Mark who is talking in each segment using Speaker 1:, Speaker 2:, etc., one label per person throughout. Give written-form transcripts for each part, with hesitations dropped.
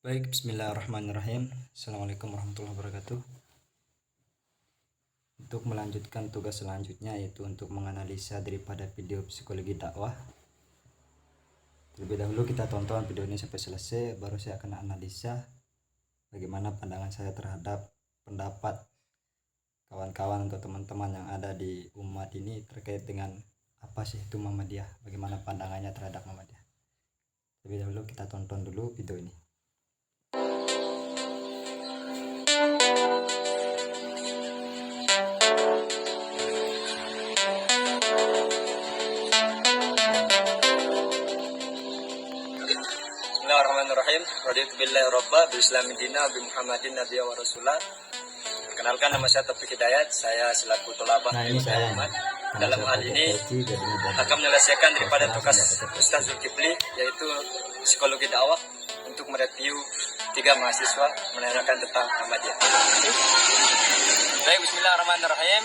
Speaker 1: Baik, bismillahirrahmanirrahim. Assalamualaikum warahmatullahi wabarakatuh. Untuk melanjutkan tugas selanjutnya, yaitu untuk menganalisa daripada video psikologi dakwah. Terlebih dahulu kita tonton video ini sampai selesai, baru saya akan analisa bagaimana pandangan saya terhadap pendapat kawan-kawan atau teman-teman yang ada di umat ini terkait dengan apa sih itu Muhammadiyah, bagaimana pandangannya terhadap Muhammadiyah. Terlebih dahulu kita tonton dulu video ini.
Speaker 2: Bismillahirrahmanirrahim. Raditu billahi robba, bil-islami dina, bi Muhammadin nabiyya wa rasulah. Perkenalkan, nama saya Taufik Hidayat. Saya selaku tolabah
Speaker 1: Ini saya
Speaker 2: Muhammad. Dalam hal ini akan menyelesaikan daripada tugas Ustaz Zulkifli, yaitu psikologi dakwah, untuk mereview 3 mahasiswa menanyakan tentang Muhammadiyah. Baik, bismillahirrahmanirrahim.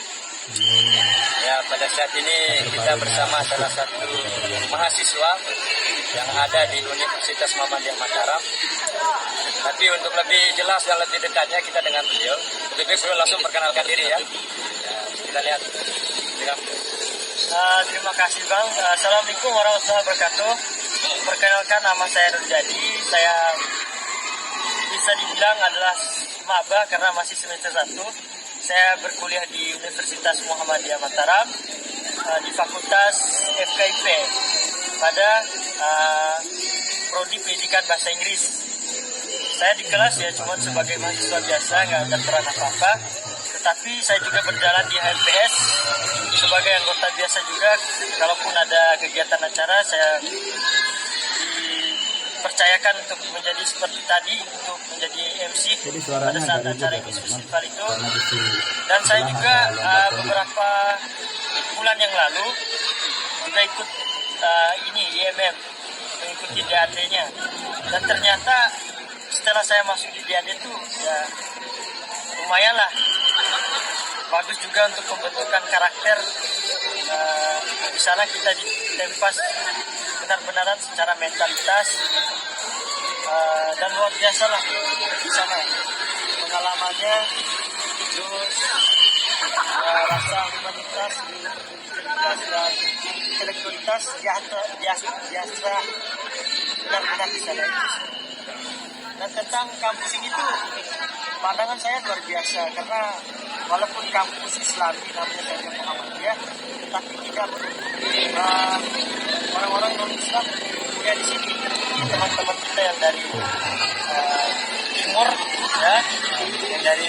Speaker 2: Ya, pada saat ini kita bersama salah satu mahasiswa yang ada di Universitas Muhammadiyah Mataram. Tapi untuk lebih jelas dan lebih dekatnya kita dengan beliau, lebih baik beliau langsung perkenalkan diri ya. Kita lihat.
Speaker 3: Terima kasih Bang. Assalamualaikum warahmatullahi wabarakatuh. Perkenalkan, nama saya Nurjadi. Saya bisa dibilang adalah maba karena masih semester 1. Saya berkuliah di Universitas Muhammadiyah Mataram di Fakultas FKIP pada prodi pendidikan bahasa Inggris. Saya di kelas ya cuma sebagai mahasiswa biasa, nggak ada peran apa-apa. Tetapi saya juga berjalan di HMPS sebagai anggota biasa juga. Kalaupun ada kegiatan acara, saya dipercayakan untuk menjadi seperti tadi, untuk menjadi MC pada saat acara festival itu. Dan saya juga beberapa bulan yang lalu juga ikut IMM, mengikuti DAD-nya. Dan ternyata setelah saya masuk di DAD itu ya lumayan lah, bagus juga untuk pembentukan karakter. Di sana kita ditempas benar-benar secara mentalitas, dan luar biasa lah di sana pengalamannya, terus rasa humanitas, integritas dan intelektualitas biasa benar-benar di sana. Dan tentang kampus ini tuh pandangan saya luar biasa, karena walaupun kampus Islami namanya saja Muhammadiyah, tapi tidak orang-orang non-Islam kuliah di sini. Teman-teman kita yang dari timur, ya, yang dari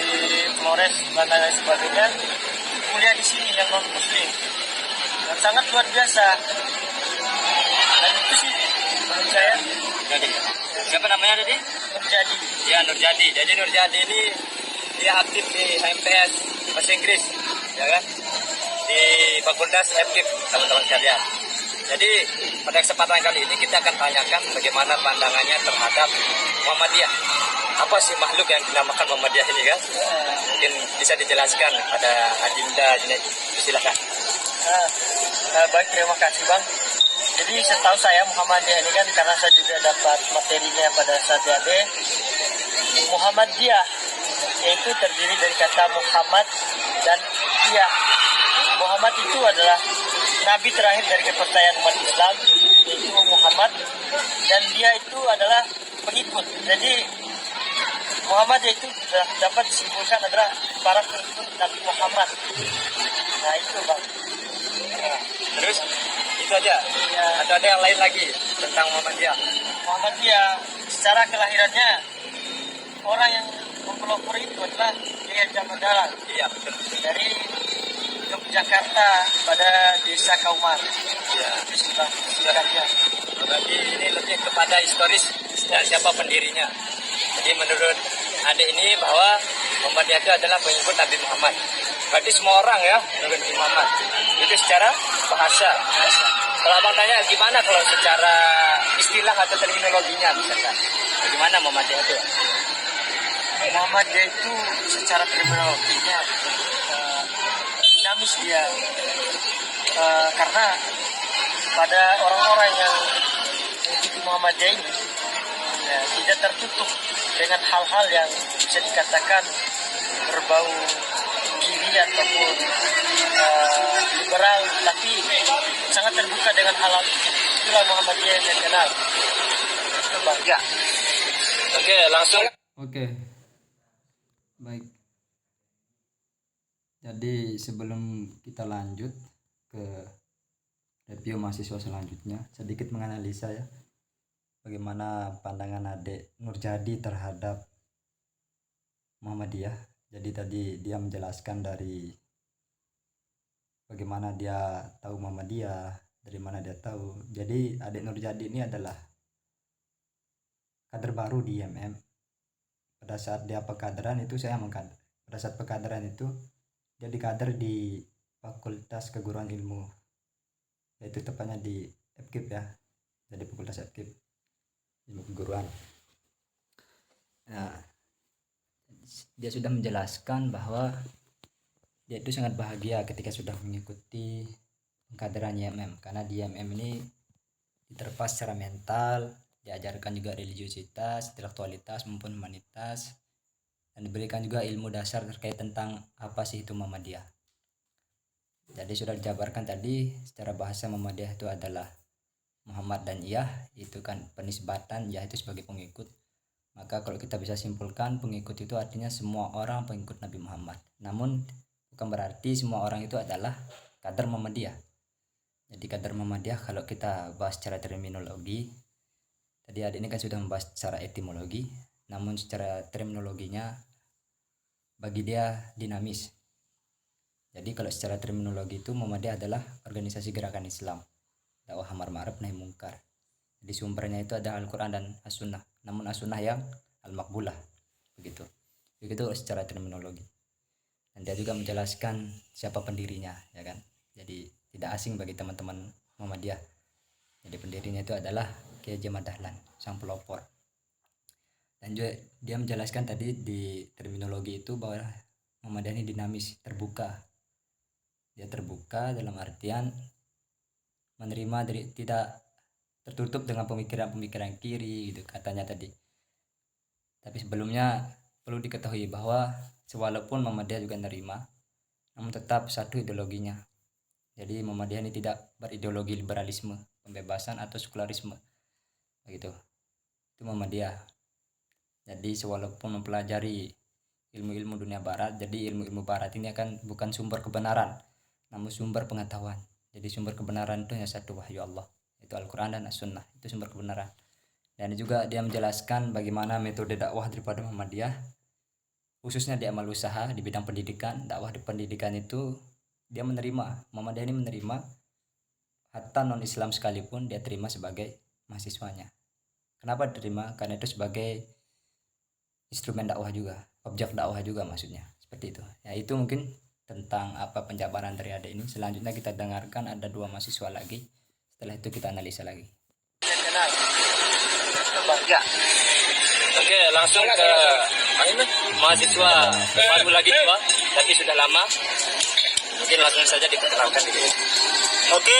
Speaker 3: Flores dan lain sebagainya, kuliah di sini yang non-Muslim, dan sangat luar biasa. Dan itu sih menurut saya.
Speaker 2: Jadi, siapa namanya tadi?
Speaker 3: Nurjadi.
Speaker 2: Ya, Nurjadi. Jadi Nurjadi ini dia aktif di HMPS bahasa Inggris, ya kan? Di Fakultas FKIP, teman-teman sekalian. Jadi pada kesempatan kali ini kita akan tanyakan bagaimana pandangannya terhadap Muhammadiyah. Apa sih makhluk yang dinamakan Muhammadiyah ini kan? Mungkin bisa dijelaskan pada Adinda. Silakan.
Speaker 3: Baik, terima kasih Bang. Jadi setahu saya Muhammadiyah ini kan, karena saya juga dapat materinya pada saat DAD, Muhammadiyah yaitu terdiri dari kata Muhammad dan Iyah. Muhammad itu adalah nabi terakhir dari kepercayaan umat Islam, yaitu Muhammad, dan dia itu adalah pengikut. Jadi Muhammad itu dapat disimpulkan adalah para pengikut Nabi Muhammad. Nah itu Bang.
Speaker 2: Nah, terus itu aja ya. Atau ada yang lain lagi tentang Muhammadiyah?
Speaker 3: Muhammadiyah secara kelahirannya, orang yang mempelopor itu adalah Kiai Jamadalan.
Speaker 2: Iya, betul.
Speaker 3: Dari Yogyakarta pada desa Kaumar.
Speaker 2: Ya,
Speaker 3: itu sebenarnya.
Speaker 2: Berarti ini lebih kepada historis dan siapa pendirinya. Jadi menurut adik ini bahwa Muhammadiyah itu adalah pengikut Nabi Muhammad. Berarti semua orang ya menurut Nabi Muhammad. Itu secara bahasa. Kalau abang tanya gimana kalau secara istilah atau terminologinya misalkan, bagaimana Muhammadiyah itu?
Speaker 3: Muhammadiyah itu secara terminologinya dinamis dia, karena pada orang-orang yang mengikuti Muhammadiyah ini, tidak tertutup dengan hal-hal yang bisa dikatakan berbau kiri ataupun liberal, tapi sangat terbuka dengan hal-hal itu. Itulah Muhammadiyah yang saya kenal. Coba. Ya.
Speaker 2: Oke, langsung.
Speaker 1: Oke, baik. Jadi sebelum kita lanjut ke review mahasiswa selanjutnya, sedikit menganalisa ya bagaimana pandangan adik Nurjadi terhadap Muhammadiyah. Jadi tadi dia menjelaskan dari bagaimana dia tahu Muhammadiyah, dari mana dia tahu. Jadi adik Nurjadi ini adalah kader baru di IMM. Pada saat dia pekaderan itu saya mengkader. Pada saat pekaderan itu dia dikader di Fakultas Keguruan Ilmu, yaitu tepatnya di FKIP ya, jadi Fakultas FKIP Ilmu Keguruan. Nah, dia sudah menjelaskan bahwa dia itu sangat bahagia ketika sudah mengikuti pengkaderan IMM, karena di IMM ini diterpa secara mental, diajarkan juga religiusitas, intelektualitas maupun humanitas, dan diberikan juga ilmu dasar terkait tentang apa sih itu Muhammadiyah. Jadi sudah dijabarkan tadi secara bahasa Muhammadiyah itu adalah Muhammad dan Iyah, itu kan penisbatan, Iyah itu sebagai pengikut. Maka kalau kita bisa simpulkan, pengikut itu artinya semua orang pengikut Nabi Muhammad. Namun bukan berarti semua orang itu adalah kader Muhammadiyah. Jadi kader Muhammadiyah kalau kita bahas secara terminologi, tadi adik ini kan sudah membahas secara etimologi, namun secara terminologinya bagi dia dinamis. Jadi kalau secara terminologi itu Muhammadiyah adalah organisasi gerakan Islam, dakwah amar ma'ruf nahi mungkar. Jadi sumbernya itu ada Al-Quran dan As-Sunnah, namun As-Sunnah yang al-maqbulah, begitu secara terminologi. Dan dia juga menjelaskan siapa pendirinya, ya kan. Jadi tidak asing bagi teman-teman Muhammadiyah. Jadi pendirinya itu adalah Kiai Haji Ahmad Dahlan, sang pelopor. Dan juga dia menjelaskan tadi di terminologi itu bahwa Muhammadiyah ini dinamis, terbuka. Dia terbuka dalam artian menerima dari, tidak tertutup dengan pemikiran-pemikiran kiri gitu katanya tadi. Tapi sebelumnya perlu diketahui bahwa walaupun Muhammadiyah juga menerima, namun tetap satu ideologinya. Jadi Muhammadiyah ini tidak berideologi liberalisme, pembebasan atau sekularisme, begitu. Itu Muhammadiyah. Jadi walaupun mempelajari ilmu-ilmu dunia barat, jadi ilmu-ilmu barat ini akan bukan sumber kebenaran, namun sumber pengetahuan. Jadi sumber kebenaran itu hanya satu, wahyu Allah, itu Al-Quran dan As-Sunnah, itu sumber kebenaran. Dan juga dia menjelaskan bagaimana metode dakwah daripada Muhammadiyah, khususnya di amal usaha di bidang pendidikan. Dakwah di pendidikan itu dia menerima, Muhammadiyah ini menerima hatta non-Islam sekalipun dia terima sebagai mahasiswanya. Kenapa diterima? Karena itu sebagai instrumen dakwah juga, objek dakwah juga maksudnya, seperti itu. Ya itu mungkin tentang apa penjabaran dari adik ini. Selanjutnya kita dengarkan ada dua mahasiswa lagi, setelah itu kita analisa lagi.
Speaker 3: Ya.
Speaker 2: Oke, langsung ke mahasiswa baru lagi tua, tapi sudah lama. Mungkin langsung saja diperkenalkan dulu.
Speaker 4: Oke,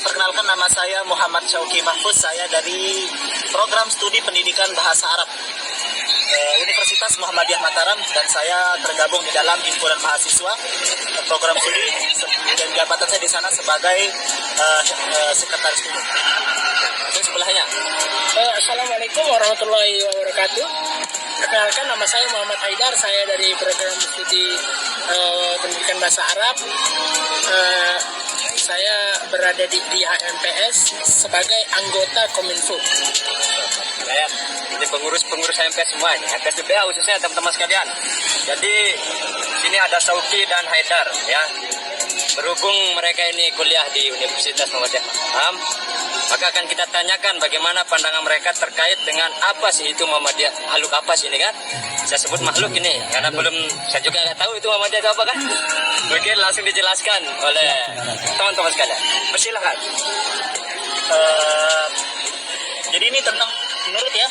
Speaker 4: perkenalkan nama saya Muhammad Syauki Mahfuz. Saya dari program studi pendidikan bahasa Arab Universitas Muhammadiyah Mataram, dan saya tergabung di dalam himpunan mahasiswa program studi, dan jabatan saya di sana sebagai sekretaris umum.
Speaker 2: Itu sebelahnya.
Speaker 3: Assalamualaikum warahmatullahi wabarakatuh. Perkenalkan, nama saya Muhammad Haidar. Saya dari program studi pendidikan bahasa Arab. Saya berada di HMPS sebagai anggota Kominfo.
Speaker 2: Ya, ini pengurus HMPS semua ini, HMPS DPA khususnya teman-teman sekalian. Jadi sini ada Sauki dan Haidar ya. Berhubung mereka ini kuliah di Universitas Muhammadiyah Mataram, maka akan kita tanyakan bagaimana pandangan mereka terkait dengan apa sih itu Muhammadiyah, makhluk apa sih ini kan? Saya sebut makhluk ini karena belum, saya juga nggak tahu itu Muhammadiyah itu apa kan? Mungkin langsung dijelaskan oleh teman-teman sekalian. Persilakan.
Speaker 4: Jadi ini tentang menurut ya?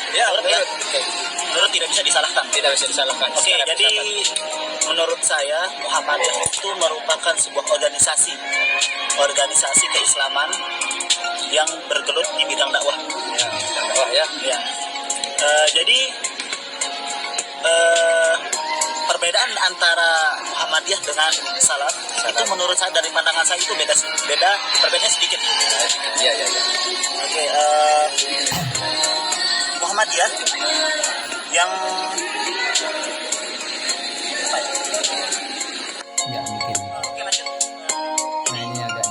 Speaker 4: Menurut tidak bisa disalahkan.
Speaker 2: Tidak bisa disalahkan.
Speaker 4: Oke, jadi menurut saya Muhammadiyah itu merupakan sebuah organisasi keislaman yang bergelut di bidang dakwah.
Speaker 2: Ya.
Speaker 4: Ya. Jadi eh, perbedaan antara Muhammadiyah dengan Salaf itu menurut saya dari pandangan saya itu beda perbedaannya sedikit.
Speaker 2: Iya, iya, iya.
Speaker 4: Oke, Muhammadiyah yang
Speaker 1: Ya mungkin.
Speaker 4: oke lanjut.
Speaker 1: Nah ini agak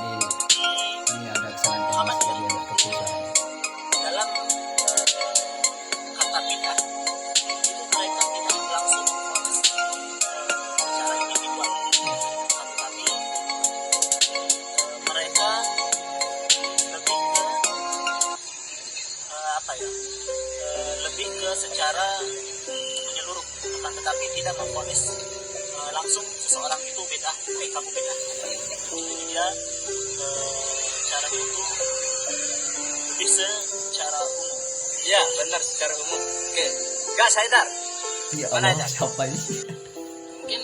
Speaker 1: ini ada kesalahan teknis jadi agak kesusahan.
Speaker 4: Dalam kata bid'ah itu mereka tidak langsung memfonis secara individual, tapi mereka lebih ke apa ya, lebih ke secara menyeluruh, akan tetapi tidak memfonis langsung seseorang itu bid'ah, kamu bid'ah. Jadi dia caranya itu lebih secara umum.
Speaker 2: Iya, benar secara umum. Oke. Gak Saidar.
Speaker 1: Ya
Speaker 2: Mana
Speaker 1: Allah,
Speaker 2: aja?
Speaker 1: siapa ini?
Speaker 5: Mungkin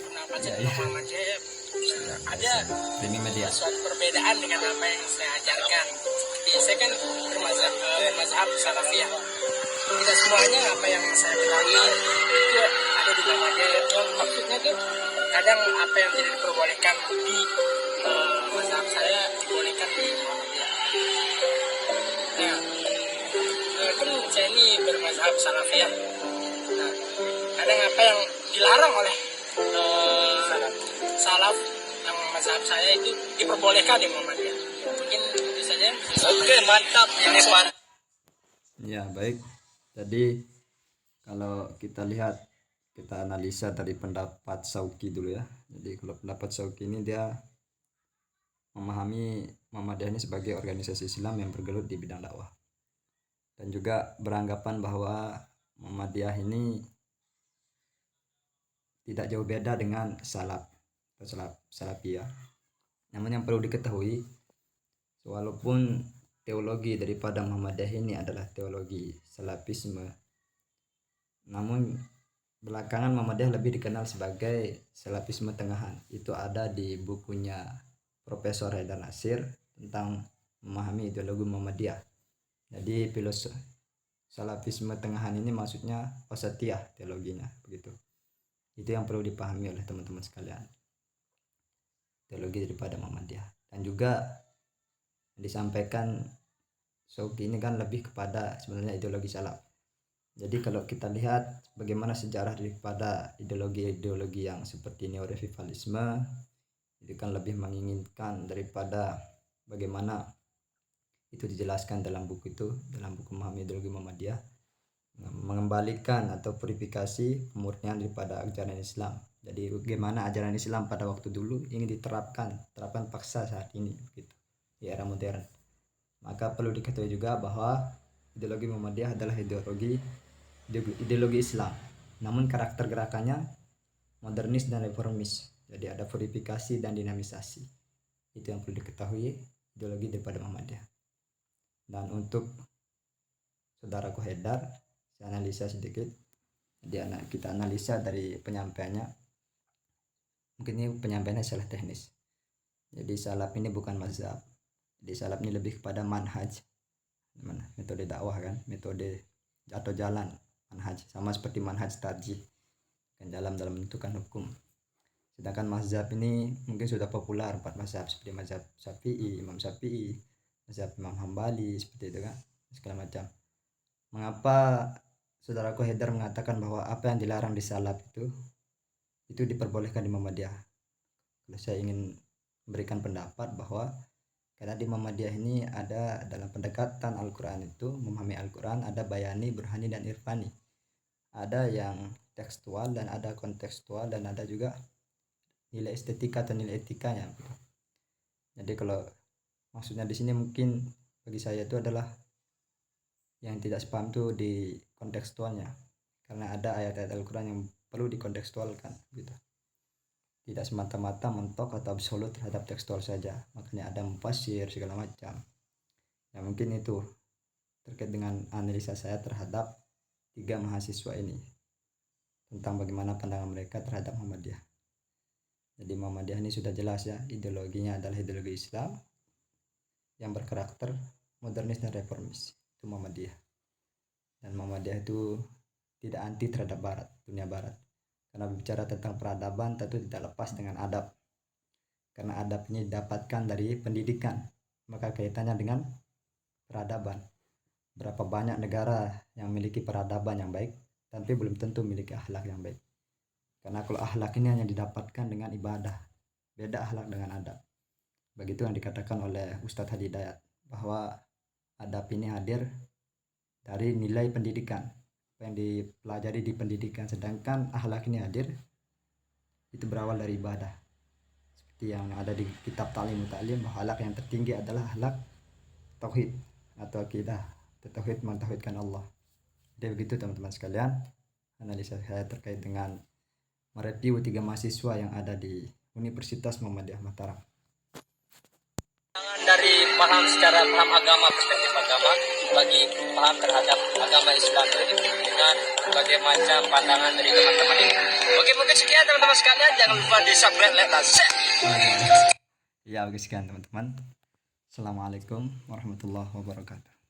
Speaker 5: pendapat
Speaker 1: Ya,
Speaker 5: saya
Speaker 1: ya.
Speaker 5: Muhammadiyah ada
Speaker 1: Ini media.
Speaker 5: suatu perbedaan dengan apa yang saya ajarkan. Seperti saya kan bermazhab salafiyah. Tidak semuanya apa yang saya pelajari itu ada di Muhammadiyah. Maksudnya tuh kadang apa yang tidak diperbolehkan di mazhab saya dibolehkan di Muhammadiyah. Nah, kan saya ini bermazhab salafiyah. Nah, kadang apa yang dilarang oleh salaf yang mazhab saya itu diperbolehkan di Muhammadiyah. Mungkin itu saja.
Speaker 2: Oke, mantap. Ini Pak.
Speaker 1: Ya baik. Jadi kalau kita lihat, kita analisa dari pendapat Sauki dulu ya. Jadi kalau pendapat Sauki ini dia memahami Muhammadiyah ini sebagai organisasi Islam yang bergelut di bidang dakwah, dan juga beranggapan bahwa Muhammadiyah ini tidak jauh beda dengan salaf atau salafiyah. Namun yang perlu diketahui, walaupun teologi daripada Muhammadiyah ini adalah teologi salafisme, namun belakangan Muhammadiyah lebih dikenal sebagai salafisme tengahan. Itu ada di bukunya Profesor Haidar Nasir tentang memahami ideologi Muhammadiyah. Jadi filosofi salafisme tengahan ini maksudnya wasatiyah teologinya, begitu. Itu yang perlu dipahami oleh teman-teman sekalian, teologi daripada Muhammadiyah. Dan juga disampaikan Sauki ini kan lebih kepada sebenarnya ideologi salaf. Jadi kalau kita lihat bagaimana sejarah daripada ideologi-ideologi yang seperti neorevivalisme, itu kan lebih menginginkan daripada bagaimana itu dijelaskan dalam buku itu, dalam buku Memahami Ideologi Muhammadiyah, mengembalikan atau purifikasi pemurnian daripada ajaran Islam. Jadi bagaimana ajaran Islam pada waktu dulu ingin terapkan paksa saat ini, begitu, di era modern. Maka perlu diketahui juga bahwa ideologi Muhammadiyah adalah ideologi Islam, namun karakter gerakannya modernis dan reformis. Jadi ada purifikasi dan dinamisasi. Itu yang perlu diketahui ideologi daripada Muhammadiyah. Dan untuk saudaraku Haidar, saya analisa sedikit. Jadi kita analisa dari penyampaiannya. Mungkin ini penyampaiannya salah teknis. Jadi salaf ini bukan mazhab. Jadi salaf ini lebih kepada manhaj, metode dakwah kan, metode atau jalan, manhaj, sama seperti manhaj tarjih kan, dalam menentukan hukum. Sedangkan mazhab ini mungkin sudah populer, 4 mazhab seperti mazhab Syafi'i, Imam Syafi'i, mazhab Imam Hambali, seperti itu kan, segala macam. Mengapa saudaraku Haidar mengatakan bahwa apa yang dilarang di salaf itu diperbolehkan di Muhammadiyah? Kalau saya ingin memberikan pendapat bahwa karena di Muhammadiyah ini ada dalam pendekatan Al-Quran itu, memahami Al-Quran ada bayani, burhani, dan irfani. Ada yang tekstual dan ada kontekstual, dan ada juga nilai estetika atau nilai etikanya. Jadi kalau maksudnya di sini mungkin bagi saya itu adalah yang tidak sepaham itu di kontekstualnya, karena ada ayat-ayat Al-Quran yang perlu dikontekstualkan gitu. Tidak semata-mata mentok atau absolut terhadap tekstual saja, makanya ada mufasir segala macam. Ya mungkin itu terkait dengan analisa saya terhadap 3 mahasiswa ini tentang bagaimana pandangan mereka terhadap Muhammadiyah. Jadi Muhammadiyah ini sudah jelas ya, ideologinya adalah ideologi Islam yang berkarakter modernis dan reformis, itu Muhammadiyah. Dan Dan Muhammadiyah itu tidak anti terhadap barat, dunia barat. Karena bicara tentang peradaban tentu tidak lepas dengan adab. Karena adab ini didapatkan dari pendidikan, maka kaitannya dengan peradaban. Berapa banyak negara yang memiliki peradaban yang baik, tapi belum tentu memiliki akhlak yang baik. Karena kalau akhlak ini hanya didapatkan dengan ibadah, beda akhlak dengan adab. Begitu yang dikatakan oleh Ustadz Hadi Hidayat, bahwa adab ini hadir dari nilai pendidikan, apa yang dipelajari di pendidikan, sedangkan akhlak ini hadir itu berawal dari ibadah. Seperti yang ada di kitab Ta'lim bahwa akhlak yang tertinggi adalah akhlak tauhid atau akidah, tauhid, mentauhidkan Allah. Jadi begitu teman-teman sekalian, analisa saya terkait dengan mereview 3 mahasiswa yang ada di Universitas Muhammadiyah Mataram.
Speaker 3: Dari paham secara paham agama, perspektif agama, bagi paham terhadap agama Islam dengan berbagai macam pandangan dari teman-teman ini. Oke, mungkin sekian teman-teman sekalian, jangan lupa di subscribe, like, dan share.
Speaker 1: Ya, sekian teman-teman. Assalamualaikum warahmatullahi wabarakatuh.